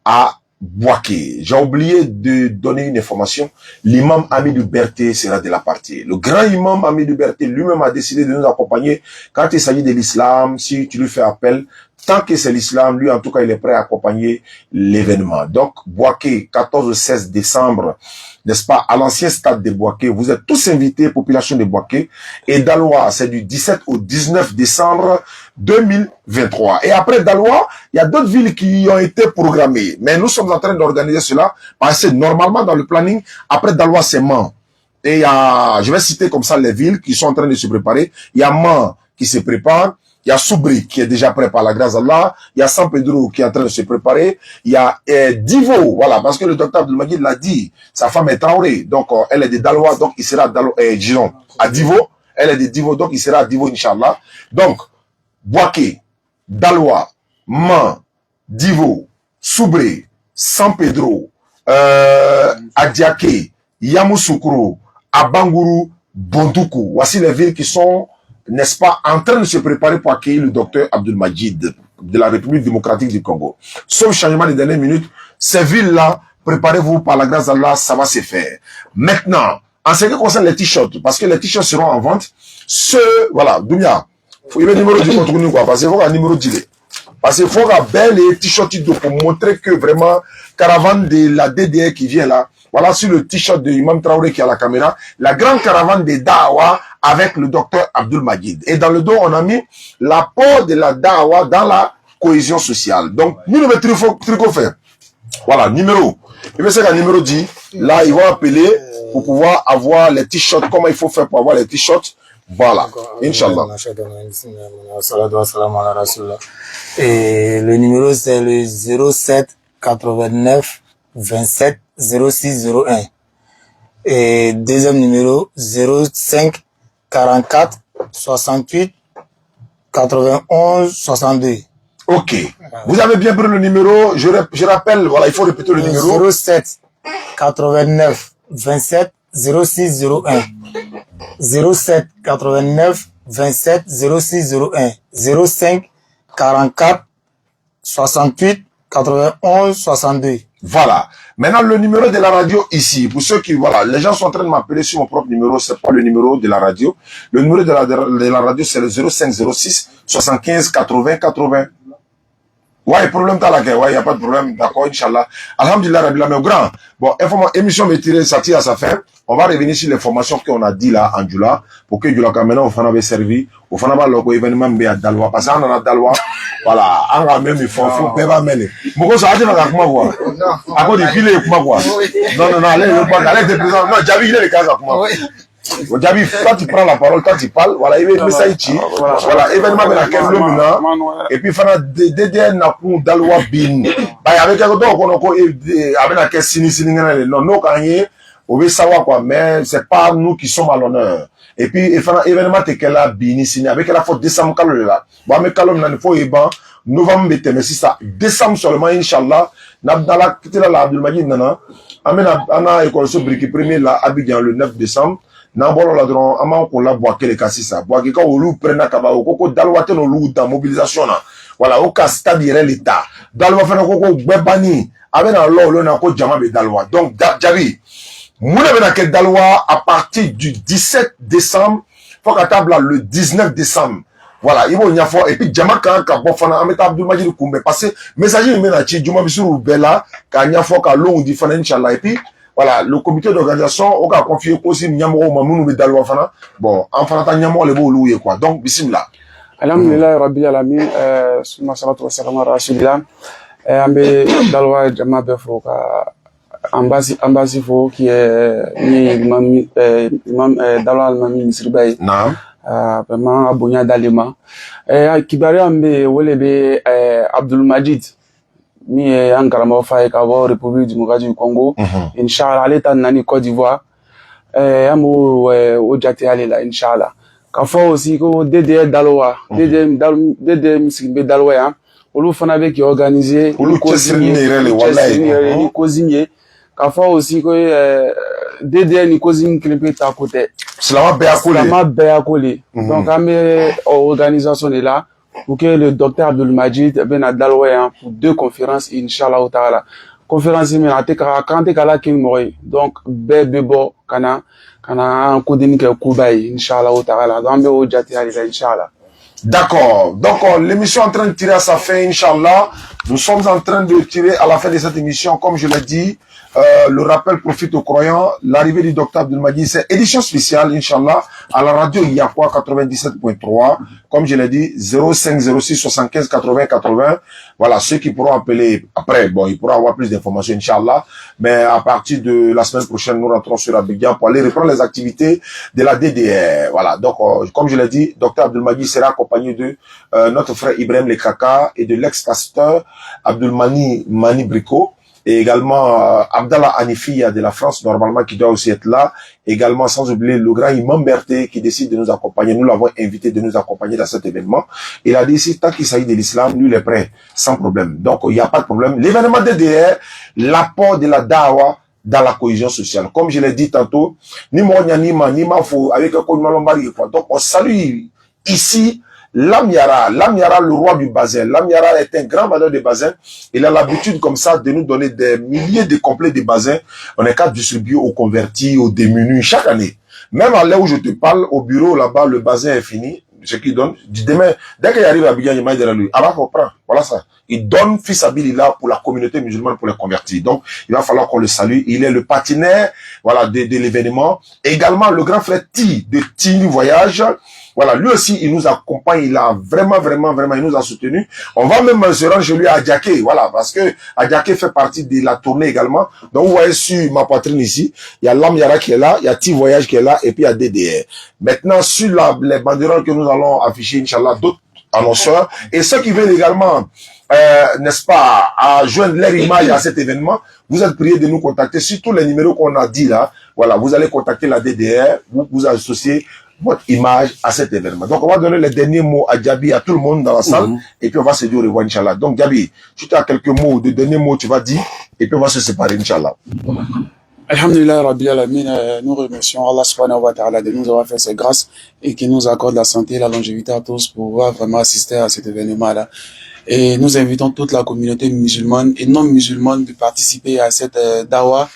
à Boaké. J'ai oublié de donner une information. L'imam Amidou Berté sera de la partie. Le grand imam Amidou Berté lui-même a décidé de nous accompagner. Quand il s'agit de l'islam, si tu lui fais appel, tant que c'est l'islam, lui, en tout cas, il est prêt à accompagner l'événement. Donc, Boaké, 14 au 16 décembre, n'est-ce pas, à l'ancien stade de Boaké. Vous êtes tous invités, population de Boaké. Et Daloa, c'est du 17 au 19 décembre 2023. Et après Daloa, il y a d'autres villes qui ont été programmées. Mais nous sommes en train d'organiser cela parce que normalement, dans le planning, après Daloa, c'est Mans. Et il y a, je vais citer comme ça les villes qui sont en train de se préparer. Il y a Mans qui se prépare. Il y a Soubri qui est déjà prêt par la grâce d'Allah. Il y a San Pedro qui est en train de se préparer. Il y a Divo, voilà, parce que le docteur Abdelmajid l'a dit. Sa femme est Traoré, donc elle est de Daloa, donc il sera à Divo. Elle est de Divo, donc il sera à Divo, Inch'Allah. Donc, Boaké, Daloa, Man, Divo, Soubri, San Pedro, Adiaké, Yamoussoukro, Abanguru, Bondoukou. Voici les villes qui sont, n'est-ce pas, en train de se préparer pour accueillir le docteur Abdelmajid de la République démocratique du Congo. Sauf changement des dernières minutes, ces villes-là, préparez-vous par la grâce d'Allah, ça va se faire. Maintenant, en ce qui concerne les t-shirts, parce que les t-shirts seront en vente, voilà, Doumia, il y a un numéro du contre nous, quoi, parce qu'il faut un numéro d'idée. Parce qu'il faut un bel t-shirt pour montrer que vraiment, caravane de la DDR qui vient là, voilà sur le t-shirt de Imam Traoré qui a la caméra, la grande caravane des Dawa avec le docteur Abdelmajid. Et dans le dos, on a mis l'apport de la Dawa dans la cohésion sociale. Donc, nous, le tricot fait. Voilà, numéro. Il veut dire qu'un numéro dit, là, ils vont appeler pour pouvoir avoir les t-shirts, comment il faut faire pour avoir les t-shirts. Voilà, Inch'Allah. Et le numéro, c'est le 07 89 27 06 01. Et deuxième numéro, 05 44 68 91 62. Ok. Vous avez bien pris le numéro. Je rappelle, voilà, il faut répéter le numéro. 07 89 27 06 01. 07 89 27 06 01 05 44 68 91 62. Voilà. Maintenant, le numéro de la radio ici, pour ceux qui, voilà, les gens sont en train de m'appeler sur mon propre numéro, c'est pas le numéro de la radio. Le numéro de la radio, c'est le 0506 75 80 80. Ouais, problème t'as la guerre, ouais, y a pas de problème, d'accord, Inch'Allah. Alhamdulillah, Rabbi mais au grand. Bon, émission m'est tirée, ça tire à sa fin. On va revenir sur les formations qu'on a dit là, en Djoula, pour que Djoula, quand maintenant, on s'en avait servi, on s'en avait logo événement, mais à Daloa, parce qu'on en a Daloa, voilà, on a même, il faut, pas mêler. Mon ça a dit, avec moi, quoi. À cause du filet, avec moi, quoi. Non, allez, t'es présent. Non, Javi, il est le cas, avec moi. Javi, quand tu prends la parole, quand tu parles, voilà, il va mettre ça ici. Voilà, événement de la Kemlo Muna. Et puis, il y a des Napou, Daloa Bin. Avec un autre, avec la caisse sini, non, non, quand il on veut savoir quoi, mais c'est pas nous qui sommes à l'honneur. Et puis, il y a un événement qui est là, Bini, Sini, avec la faute décembre, là. Bon, mais quand il faut, novembre, mais c'est ça. Décembre seulement, Inch'Allah, Nabdala, qui est là, Abdelmajid, nana. Amena, ana, école, ce briquet premier, là, Abidjan, le 9 décembre. Nambolo, là, drôle, ama, on l'a boité les cassis, ça. Boité, quand on loue, prenne, kaba, au coco, dalwate, on loue, dans mobilisation, là. Voilà, au cas, stade, l'état. Dalwa, fait, coco, bebani. Avec un lot, on a encore Djama, Dalwa. Donc, Javi. Nous avons Daloa à partir du 17 décembre, faut qu'à table le 19 décembre. Voilà, il y a fort et puis Jamaka Kabofana Ameta Abdul Majid Koumbe parce que messager il mena chi Juma Bisou Bella kanya fort ka long différent inchallah et puis voilà, le comité d'organisation on a confié aussi Nyamo Mamounu Daloa fana. Bon, en fana Nyamo le beau louer quoi. Donc bismillah. Alhamdulillah rabbil alamin summa salatu wa salam ala rasulillah. Ambe Daloa Jama Befo ka Ambassi Fo qui est imam Daloa Al-Mami Misribaye. Non. Vraiment abonya dalema. Kibari ambe wolebe Abdul Majid mi ankarama fa ka wa République démocratique du Congo. Inshallah l'état nani Côte d'Ivoire. Amo ojate alela inshallah. Ka fa aussi ko DD Daloa, DD Misribaye Daloa ya. Olu fana be qui organiser olu kozinye ka fa aussi ko DD ni kozin klipe ta côté Slama Beakole. Donc amé organisation est là pour que le docteur Abdul Majid ben Daloa pour deux conférences inshallah taala. Conférence mais ate ka kante kala king moy. Donc bebo kana kodini ke kubai inshallah taala. Donc amé o jati ali inshallah. D'accord. Donc, l'émission est en train de tirer à sa fin, Inch'Allah. Nous sommes en train de tirer à la fin de cette émission, comme je l'ai dit, le rappel profite aux croyants. L'arrivée du docteur Abdelmajid, c'est édition spéciale, Inch'Allah, à la radio Yakwa 97.3. Comme je l'ai dit, 0506 75 80 80. Voilà, ceux qui pourront appeler après, bon, ils pourront avoir plus d'informations, Inch'Allah. Mais à partir de la semaine prochaine, nous rentrons sur Abidjan pour aller reprendre les activités de la DDR. Voilà. Donc, comme je l'ai dit, docteur Abdelmajid sera accompagné de notre frère Ibrahim Lekaka et de l'ex-pasteur Abdelmani Brico. Et également Abdallah Hanifia de la France, normalement, qui doit aussi être là. Également, sans oublier le grand imam Berté qui décide de nous accompagner. Nous l'avons invité de nous accompagner dans cet événement. Il a dit ici, tant qu'il s'agit de l'islam, lui, il est prêt, sans problème. Donc, il n'y a pas de problème. L'événement DDR, l'apport de la Dawa dans la cohésion sociale. Comme je l'ai dit tantôt, ni Monia, ni Mafo, avec un code Malombari, quoi. Donc, on salue ici Lamyara, le roi du bazin. Lamyara est un grand vendeur de bazin. Il a l'habitude comme ça de nous donner des milliers de complets de bazin. On est qu'à distribuer aux convertis, aux démunis chaque année. Même à l'heure où je te parle, au bureau là-bas, le bazin est fini. Ce qu'il donne, demain, dès qu'il arrive à Abidjan, il m'a dit à lui, alors on prend. Voilà ça. Il donne fils Abilillah pour la communauté musulmane, pour les convertis. Donc, il va falloir qu'on le salue. Il est le partenaire, voilà, de l'événement. Également, le grand frère Ti, de Tini Voyage. Voilà, lui aussi, il nous accompagne, il a vraiment, il nous a soutenu. On va même se rendre chez lui à Adjaké, voilà, parce que Adjaké fait partie de la tournée également. Donc, vous voyez sur ma poitrine ici, il y a Lamyara qui est là, il y a Ti Voyage qui est là, et puis il y a DDR. Maintenant, sur les banderoles que nous allons afficher, Inch'Allah, d'autres annonceurs, et ceux qui veulent également, n'est-ce pas, à joindre leur image à cet événement, vous êtes priés de nous contacter sur tous les numéros qu'on a dit là. Voilà, vous allez contacter la DDR, vous associez votre image à cet événement. Donc, on va donner les derniers mots à Djabi, à tout le monde dans la salle, et puis on va se dire au revoir, Inch'Allah. Donc, Djabi, tu as quelques mots, de derniers mots, tu vas dire, et puis on va se séparer, Inch'Allah. Alhamdulillah Rabbil Alamin, nous remercions Allah subhanahu wa ta'ala de nous avoir fait ses grâces et qui nous accorde la santé et la longévité à tous pour pouvoir vraiment assister à cet événement-là. Et nous invitons toute la communauté musulmane et non musulmane de participer à cette dawa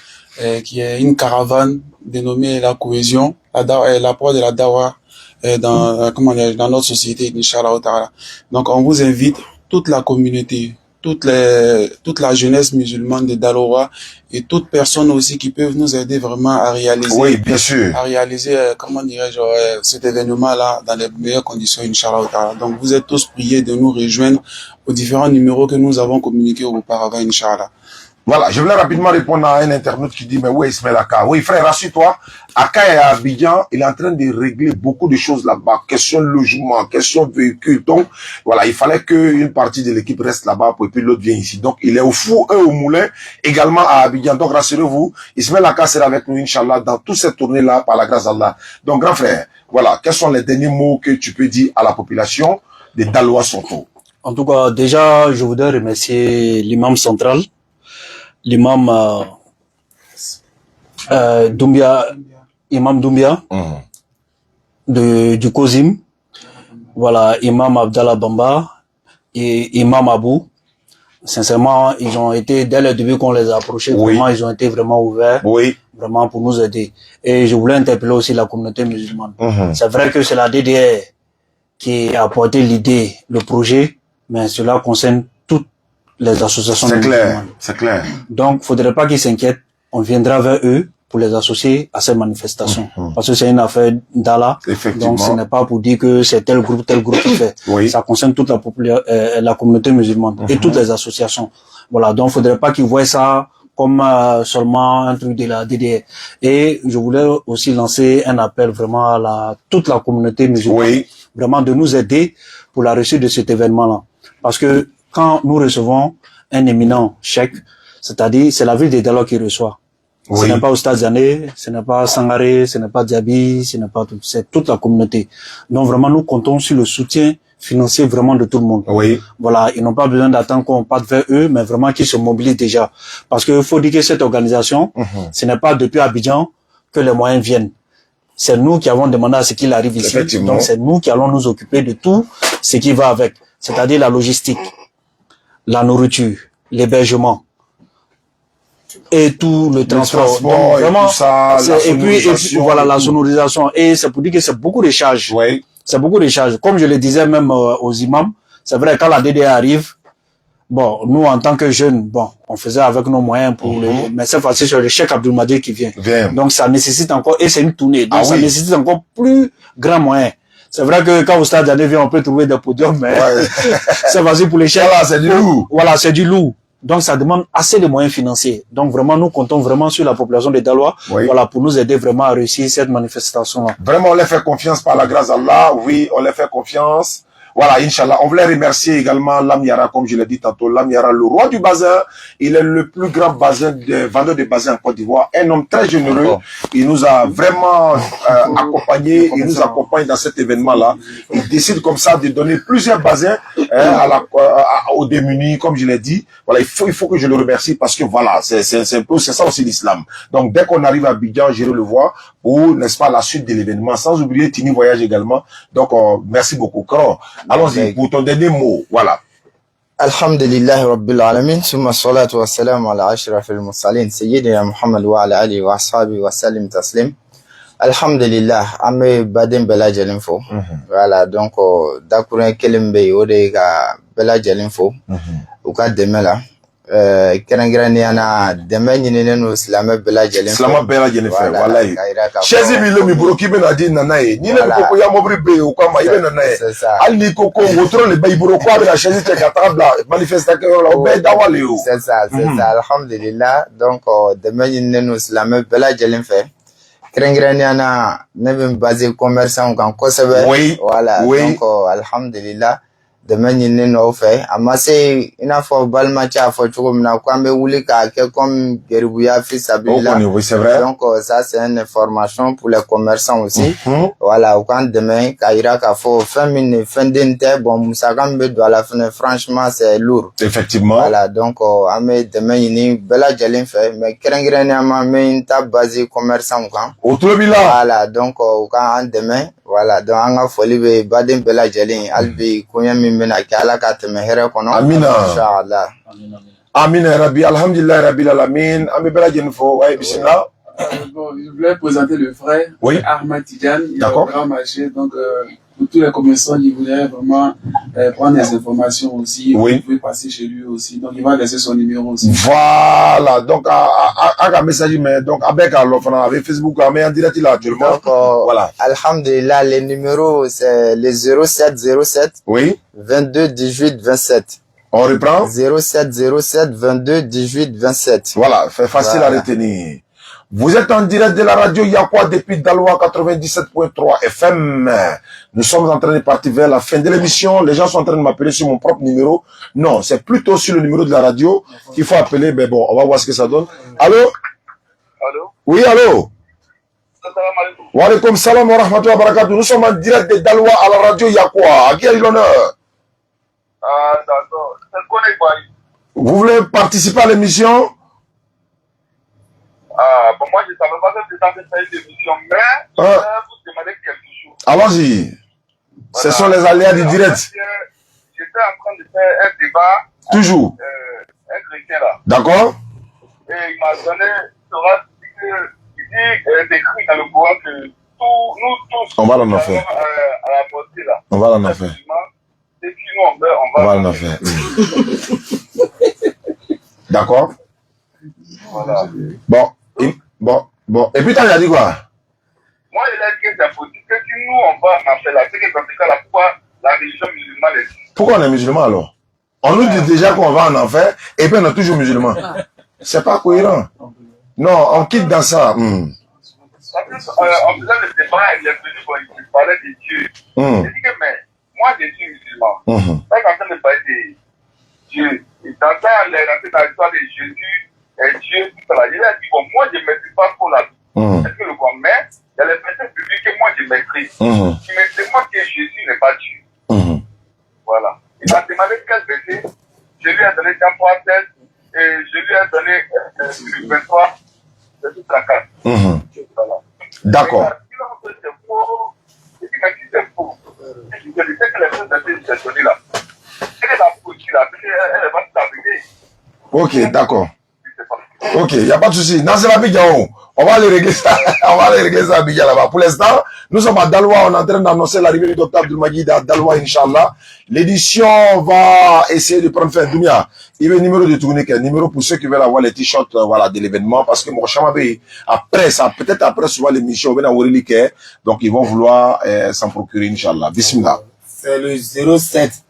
qui est une caravane dénommée la cohésion, l'apport de la dawa dans notre société, Inch'Allah ta'ala. Donc on vous invite, toute la communauté, toute la jeunesse musulmane de Daloa et toute personne aussi qui peuvent nous aider vraiment à réaliser, oui, bien sûr, à réaliser, comment dirais-je, cet événement-là dans les meilleures conditions, Inch'Allah ta'ala. Donc vous êtes tous priés de nous rejoindre aux différents numéros que nous avons communiqués auparavant, Inch'Allah. Voilà, je voulais rapidement répondre à un internaute qui dit, mais où est Ismaël Aka? Oui, frère, rassure-toi, Aka est à Abidjan, il est en train de régler beaucoup de choses là-bas, question logement, question véhicule. Donc, voilà, il fallait qu'une partie de l'équipe reste là-bas, et puis l'autre vient ici. Donc, il est au four et au moulin, également à Abidjan. Donc, rassurez-vous, Ismaël Aka sera avec nous, Inch'Allah, dans toute cette tournée-là, par la grâce d'Allah. Donc, grand frère, voilà, quels sont les derniers mots que tu peux dire à la population de Daloa Sonto? En tout cas, déjà, je voudrais remercier l'imam central, l'imam Doumbia, imam Doumbia du Kozim, voilà, imam Abdallah Bamba et imam Abou. Sincèrement, ils ont été, dès le début qu'on les a approchés, oui, vraiment, ils ont été vraiment ouverts, oui, vraiment pour nous aider. Et je voulais interpeller aussi la communauté musulmane. C'est vrai que c'est la DDR qui a apporté l'idée, le projet, mais cela concerne toutes les associations musulmanes. C'est clair. Donc, faudrait pas qu'ils s'inquiètent. On viendra vers eux pour les associer à ces manifestations. Parce que c'est une affaire d'Allah. Donc, ce n'est pas pour dire que c'est tel groupe qui fait. Oui. Ça concerne toute la communauté musulmane et toutes les associations. Voilà. Donc, faudrait pas qu'ils voient ça comme seulement un truc de la DDR. Et je voulais aussi lancer un appel vraiment à toute la communauté musulmane. Oui. Vraiment de nous aider pour la réussite de cet événement-là. Parce que quand nous recevons un éminent chèque, c'est-à-dire c'est la ville de Daloa qui reçoit. Oui. Ce n'est pas Oustaz Zané, ce n'est pas Sangaré, ce n'est pas Diaby, ce n'est pas tout, c'est toute la communauté. Donc vraiment nous comptons sur le soutien financier vraiment de tout le monde. Oui. Voilà, ils n'ont pas besoin d'attendre qu'on parte vers eux, mais vraiment qu'ils se mobilisent déjà. Parce que faut dire que cette organisation, ce n'est pas depuis Abidjan que les moyens viennent. C'est nous qui avons demandé à ce qu'il arrive ici. Donc c'est nous qui allons nous occuper de tout ce qui va avec. C'est-à-dire la logistique, la nourriture, l'hébergement et tout le transport. Donc, vraiment, et, tout ça, et puis voilà la sonorisation. Et c'est pour dire que c'est beaucoup de charges. Oui. C'est beaucoup de charges. Comme je le disais même aux imams, c'est vrai quand la DDA arrive, bon, nous en tant que jeunes, bon, on faisait avec nos moyens pour mais cette fois-ci c'est le Cheikh Abdul qui vient. Donc ça nécessite encore, et c'est une tournée, donc ça nécessite encore plus grand moyen. C'est vrai que quand au stade d'année vient, on peut trouver des podiums, mais c'est facile pour les chefs. Voilà, c'est du lourd. Voilà, c'est du lourd. Donc ça demande assez de moyens financiers. Donc vraiment, nous comptons vraiment sur la population de Daloa, voilà, pour nous aider vraiment à réussir cette manifestation-là. Vraiment, on les fait confiance par la grâce d'Allah. Oui, on les fait confiance. Voilà, Inch'Allah. On voulait remercier également Lamyara, comme je l'ai dit tantôt. Lamyara, le roi du bazin. Il est le plus grand vendeur de bazin en Côte d'Ivoire. Un homme très généreux. Il nous a vraiment accompagnés. Il nous accompagne dans cet événement-là. Il décide comme ça de donner plusieurs bazins aux démunis, comme je l'ai dit. Voilà, il faut que je le remercie parce que voilà, c'est ça aussi l'islam. Donc, dès qu'on arrive à Abidjan, j'irai le voir pour, n'est-ce pas, la suite de l'événement. Sans oublier Tini Voyage également. Donc, merci beaucoup. Allons-y pour ton dernier mot. Voilà. Alhamdulillah Rabbil Alamin. Summa salatu wa salam ala ashrafil mursalin. Sayyidina Muhammad wa ala alihi wa ashabihi wa sallim taslim. Alhamdulillah. Ame baden bela jalinfo. Voilà. Donc, d'akuren kelembe ode ka bela jalinfo. Ou ka demela. Kerengiraniana deme nyinene no Islamé bela jalinfo. Islamé bela jalinfo. Wallahi. Chezi bi le mi buroki be na di nanae. Ni le koko ya mobri be o kwa ma ibe nanae. Ali koko wotro le bay buroko be na chezi te katabla manifestation la be dawale o. C'est ça, alhamdulillah. Donc deme nyinene no Islamé bela jalinfo. Kerengiraniana ne be basé commerçant kan kosebe. Oui. Voilà. Donc alhamdulillah. dɛmɛ ɲini nɔfɛ a ma se i n'a fɔ balimaci a fɔ cogo min na ko an bɛ wuli k'a kɛ comme geribuya fi sabilila. Oui, c'est vrai. Donc ça c'est une information pour les commerçants aussi. Voilà, u k'an dɛmɛ k'a yira k'a fɔ fɛn min ni fɛn den tɛ bon musaka min bɛ don a la fɛnɛ franchement c'est lourd. Effectivement. Voilà, donc an bɛ dɛmɛ ɲini bɛɛ lajɛlen fɛ mais kɛrɛnkɛrɛnneyama n bɛ n ta base commerçant kan. O tulo b'i la. Voilà, donc u k'an dɛmɛ. Voilà, donc an ka foli bɛ baden bɛɛ lajɛlen hali bi koɲɛ min bɛna kɛ ala k'a tɛmɛ hɛrɛ kɔnɔ. Amina. Inchallah. Amina Rabbi, alhamdulillah Rabbil Alamin. An bɛ bɛɛ lajɛlen fo. Ouais, bismillah. Bon, je voulais présenter le frère, Oui. Ahmad Tidjane, il est au D'accord. grand marché, donc pour tous les commerçants qui voudraient vraiment prendre des informations aussi, Oui. vous pouvez passer chez lui aussi, donc il va laisser son numéro aussi. Voilà, donc à message mais donc avec avec Facebook, mais en direct là actuellement. Donc, voilà. alhamdulillah, les numéros, c'est les 0707 Oui. 22 18 27. On reprend. 0707 22 18 27. Voilà, c'est facile à retenir. Vous êtes en direct de la radio Yakwa depuis Daloa 97.3 FM. Nous sommes en train de partir vers la fin de l'émission. Les gens sont en train de m'appeler sur mon propre numéro. Non, c'est plutôt sur le numéro de la radio qu'il faut appeler. Mais bon, on va voir ce que ça donne. Allô? Allô? Oui, allô? Salam alaikum. Wa alaikum salam wa rahmatullahi wa barakatuh. Nous sommes en direct de Daloa à la radio Yakwa. À qui a eu l'honneur? Ah, d'accord. C'est quoi les bails? Vous voulez participer à l'émission? Ah, bon, moi, je ne savais pas que c'était en train de faire une émission, mais je vais vous demander quelque chose. Allons-y. Voilà. Ce sont les aléas du direct. J'étais en train de faire un débat. Toujours. Un chrétien là. D'accord? Et il m'a donné, il dit décrit dans le Coran que nous tous, on va l'en faire. À la mosquée là. On va l'en faire. Et puis nous, on va l'en faire. D'accord? Voilà. Bon. Et puis, t'as dit quoi? Moi, il a dit que c'est possible que si nous, on va en faire la c'est que dans ce cas-là, pourquoi la religion musulmane est... Pourquoi on est musulman alors? On nous dit déjà qu'on va en enfer et puis on est toujours musulman. C'est pas cohérent. Non, on quitte dans ça. En plus, en faisant le débat, il est venu, il parlait de Dieu. Il dit que, mais moi, je suis musulman. Là, il est en train de parler de Dieu. Et dans ça, il est rentré dans l'histoire de Jésus et Dieu, tout ça là. Il a dit, bon, moi, je ne maîtrise pas trop la vie. Est-ce que le grand mais il y a les personnes publiques que moi, je maîtrise. Qui maîtrise moi que Jésus n'est pas Dieu. Voilà. Il m'a demandé quel verset. Je lui ai donné Jean 3:16 et je lui ai donné Luc 23, verset 34. Voilà. D'accord. C'est faux. Je dis, mais si c'est faux, je sais que les personnes de ces données-là, elle est la politique là, elle va s'appliquer. Ok, d'accord. Ok, il n'y a pas de souci. Dans la Abidjan, on va aller régler ça. On va aller régler ça à Abidjan là-bas. Pour l'instant, nous sommes à Daloa. On est en train d'annoncer l'arrivée du docteur Abdelmajid à Daloa, Inch'Allah. L'édition va essayer de prendre fin. Doumia, il y a un numéro de tournée, un numéro pour ceux qui veulent avoir les t-shirts voilà, de l'événement. Parce que mon chamabé, après ça, peut-être après souvent l'émission, on va dans donc ils vont vouloir s'en procurer, Inch'Allah. Bismillah. C'est le 07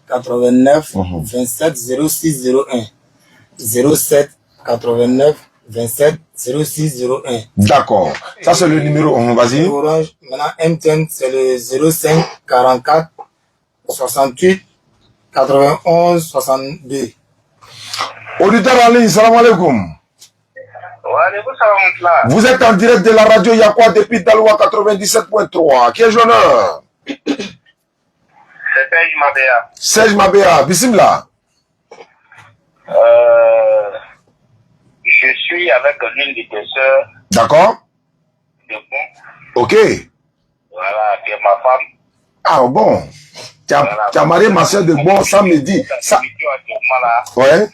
89 27 06 01. 07 89 27 06 01. D'accord. Ça, c'est le numéro. Vas-y. Orange. Maintenant, MTN, c'est le 05 44 68 91 62. Auditeur en ligne, salam alaikum. Vous êtes en direct de la radio Yakwa depuis Daloa 97.3. Qui est l'honneur? C'est Serge Mabea. Serge Mabea, bismillah. Je suis avec l'une de tes sœurs. D'accord. De bon. Ok. Voilà, qui est ma femme. Ah bon. Tu as marié ma soeur de bon, ça me dit. Ça. Ouais.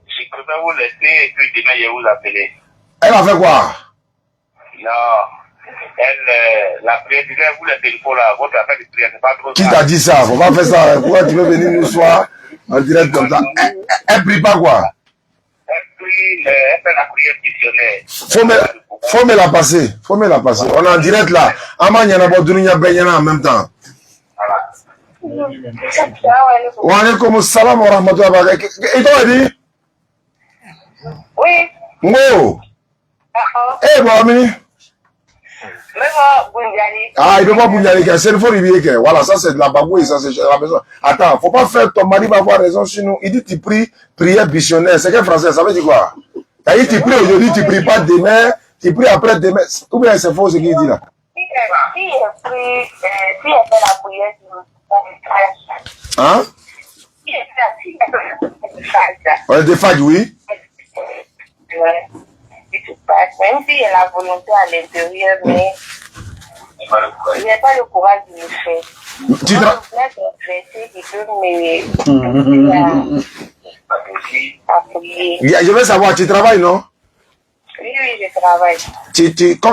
Je préfère vous laisser et puis demain je vais vous appeler. Elle a fait quoi? Non. Elle, la prière, vous le téléphone là, votre affaire de prière, c'est pas trop. Qui t'a dit ça? Faut pas faire ça. Pourquoi tu veux venir nous soir en direct comme ça? Elle prie pas quoi? Elle prie, elle fait la prière missionnaire. Faut me la passer. Faut me la passer. On est en direct là. Aman yana bo dunya benyana en même temps. Wa alaikum salam wa rahmatullahi wa barakatuh. Et toi dit? Oui. Ngo. Eh bon ami. Ah, il ne peut pas bouger. C'est le faux rivier. Voilà, ça c'est de la bagouille, ça c'est la maison. Attends, faut pas faire, ton mari va avoir raison sur nous. Il dit tu pries, prière missionnaire. C'est quel français? Ça veut dire quoi? T'as dit tu pries aujourd'hui, tu pries pas demain, tu pries après demain. Ou bien c'est faux ce qu'il dit là? Si elle fait la prière, hein? On défaille, oui. Même si elle a la volonté à l'intérieur, mais il n'y a pas le courage de le faire. Je veux savoir, tu travailles, non? Oui, je travaille.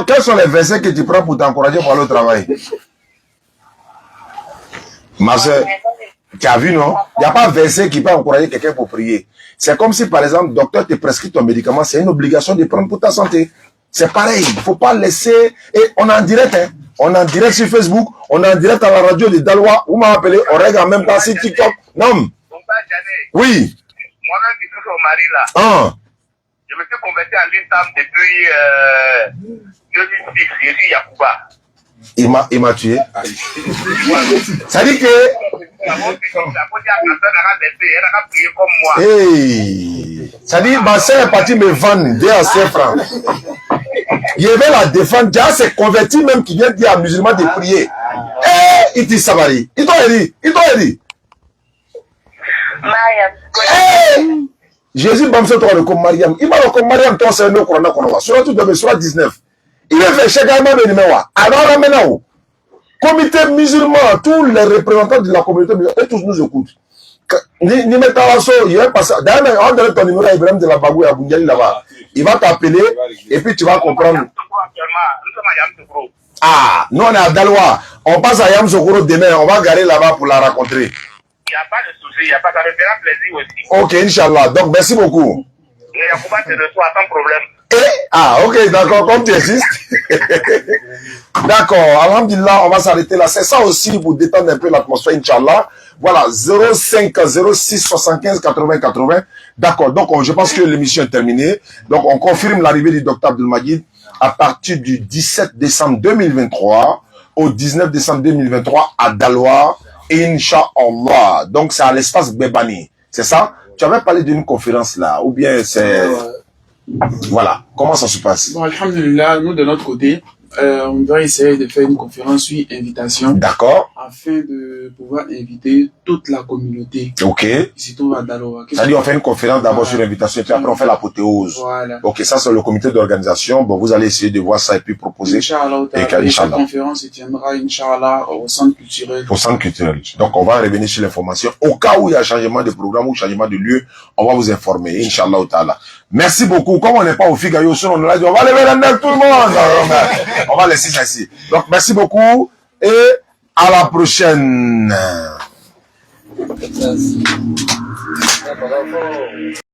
Quels sont les versets que tu prends pour t'encourager pour aller au travail? Ma soeur, tu as vu, non? Il n'y a pas un verset qui peut encourager quelqu'un pour prier. C'est comme si, par exemple, le docteur te prescrit ton médicament, c'est une obligation de prendre pour ta santé. C'est pareil, il ne faut pas laisser... Et on est en direct, hein? On est en direct sur Facebook, on est en direct à la radio de Daloa. Vous m'avez appelé, on règle en même temps sur TikTok. Non? Oui. Moi-même qui suis au mari là. Je me suis converti en l'islam depuis 2006. Je suis Yakouba. Il m'a tué. Ça dit que... Hey. Ça dit, ma soeur est partie me vendre 2 à 5 francs. Il vais la défendre. Déjà, c'est converti même qui vient dire à musulman de prier. Eh, il dit Sabari. Il doit dire. Hey. Jésus m'a fait le comme Mariam. Il m'a dit comme Mariam, toi, c'est un autre qu'on a. Surtout de sur 19. Il a fait chaque année de numéro. Alors, maintenant, comité musulman, tous les représentants de la communauté musulmane, et tous nous écoutent. Ni Metalasso, il va passer. D'ailleurs, on donne ton numéro à Ibrahim de la Bagouille à Bungali là-bas. Il va t'appeler et puis tu vas comprendre. Ah, nous on est à Daloa. On passe à Yamsokoro demain. On va garer là-bas pour la rencontrer. Il n'y a pas de souci, il n'y a pas de ça me fera plaisir aussi. Ok, Inch'Allah. Donc, merci beaucoup. Et Yakouba te reçoit sans problème. Ok, d'accord, comme tu existes. D'accord, alhamdulillah, on va s'arrêter là. C'est ça aussi pour détendre un peu l'atmosphère, Inch'Allah. Voilà, 05 06 75 80 80. D'accord, donc je pense que l'émission est terminée. Donc on confirme l'arrivée du docteur Abdelmajid à partir du 17 décembre 2023 au 19 décembre 2023 à Daloa, Inch'Allah. Donc c'est à l'espace Bebani, c'est ça? Tu avais parlé d'une conférence là, ou bien c'est... Voilà, comment ça se passe? Bon, alhamdulillah, nous de notre côté, on doit essayer de faire une conférence sur invitation. D'accord. Afin de pouvoir inviter toute la communauté. Ok. Ici, tout à Daloa. C'est-à-dire, on fait une conférence d'abord sur l'invitation et puis après on fait l'apothéose. Voilà. Ok, ça c'est le comité d'organisation. Bon, vous allez essayer de voir ça et puis proposer. Inch'Allah, cette conférence se tiendra, Inch'Allah, au centre culturel. Au centre culturel. Donc, on va revenir sur l'information. Au cas où il y a changement de programme ou changement de lieu, on va vous informer. Inch'Allah. Merci beaucoup. Comme on n'est pas au Figaro, on a dit, on va lever la neige tout le monde. On va laisser ça ici. Donc, merci beaucoup et à la prochaine.